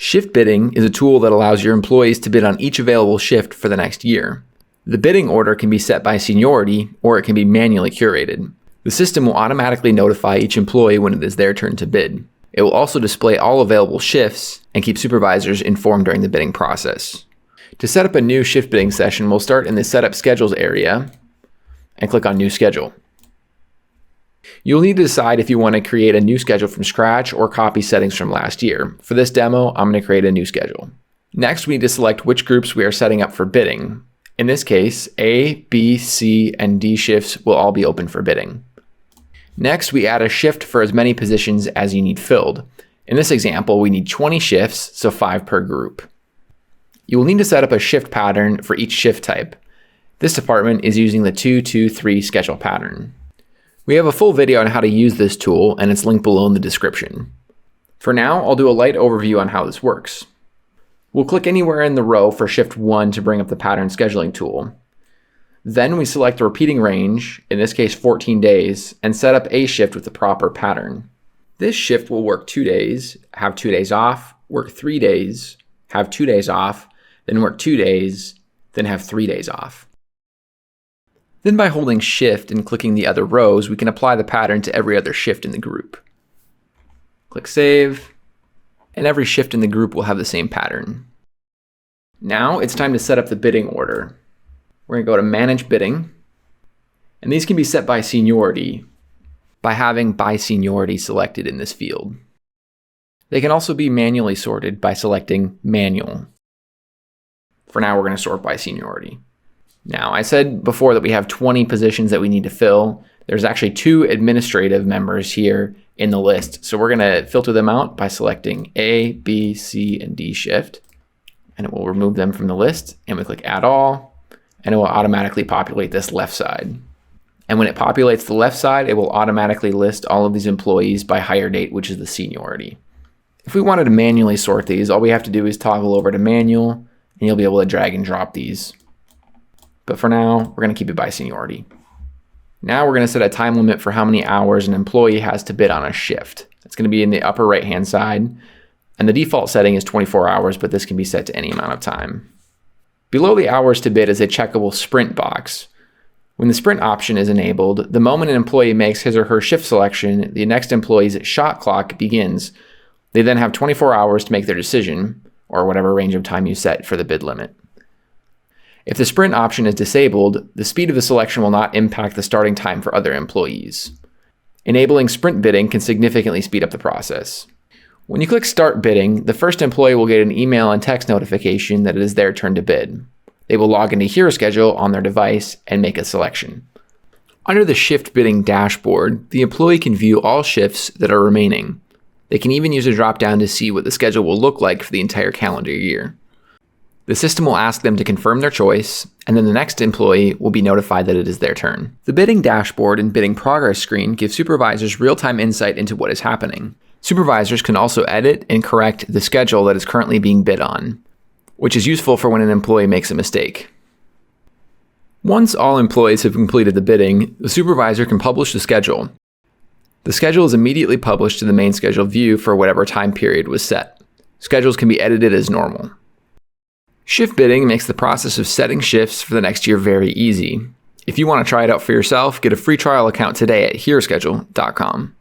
Shift bidding is a tool that allows your employees to bid on each available shift for the next year. The bidding order can be set by seniority, or it can be manually curated. The system will automatically notify each employee when it is their turn to bid. It will also display all available shifts and keep supervisors informed during the bidding process. To set up a new shift bidding session, we'll start in the Setup Schedules area and click on New Schedule. You'll need to decide if you want to create a new schedule from scratch or copy settings from last year. For this demo, I'm going to create a new schedule. Next, we need to select which groups we are setting up for bidding. In this case, A, B, C, and D shifts will all be open for bidding. Next, we add a shift for as many positions as you need filled. In this example, we need 20 shifts, so 5 per group. You will need to set up a shift pattern for each shift type. This department is using the 2-2-3 schedule pattern. We have a full video on how to use this tool, and it's linked below in the description. For now, I'll do a light overview on how this works. We'll click anywhere in the row for shift 1 to bring up the pattern scheduling tool. Then we select the repeating range, in this case 14 days, and set up a shift with the proper pattern. This shift will work 2 days, have 2 days off, work 3 days, have 2 days off, then work 2 days, then have 3 days off. Then by holding Shift and clicking the other rows, we can apply the pattern to every other shift in the group. Click Save, and every shift in the group will have the same pattern. Now it's time to set up the bidding order. We're going to go to Manage Bidding, and these can be set by seniority by having By Seniority selected in this field. They can also be manually sorted by selecting Manual. For now, we're going to sort by seniority. Now, I said before that we have 20 positions that we need to fill. There's actually 2 administrative members here in the list. So we're going to filter them out by selecting A, B, C, and D shift. And it will remove them from the list. And we click Add All, and it will automatically populate this left side. And when it populates the left side, it will automatically list all of these employees by hire date, which is the seniority. If we wanted to manually sort these, all we have to do is toggle over to Manual, and you'll be able to drag and drop these. But for now, we're going to keep it by seniority. Now we're going to set a time limit for how many hours an employee has to bid on a shift. It's going to be in the upper right-hand side. And the default setting is 24 hours, but this can be set to any amount of time. Below the hours to bid is a checkable sprint box. When the sprint option is enabled, the moment an employee makes his or her shift selection, the next employee's shot clock begins. They then have 24 hours to make their decision, or whatever range of time you set for the bid limit. If the sprint option is disabled, the speed of the selection will not impact the starting time for other employees. Enabling sprint bidding can significantly speed up the process. When you click Start Bidding, the first employee will get an email and text notification that it is their turn to bid. They will log into Hero Schedule on their device and make a selection. Under the Shift Bidding dashboard, the employee can view all shifts that are remaining. They can even use a drop-down to see what the schedule will look like for the entire calendar year. The system will ask them to confirm their choice, and then the next employee will be notified that it is their turn. The bidding dashboard and bidding progress screen give supervisors real-time insight into what is happening. Supervisors can also edit and correct the schedule that is currently being bid on, which is useful for when an employee makes a mistake. Once all employees have completed the bidding, the supervisor can publish the schedule. The schedule is immediately published to the main schedule view for whatever time period was set. Schedules can be edited as normal. Shift bidding makes the process of setting shifts for the next year very easy. If you want to try it out for yourself, get a free trial account today at heroschedule.com.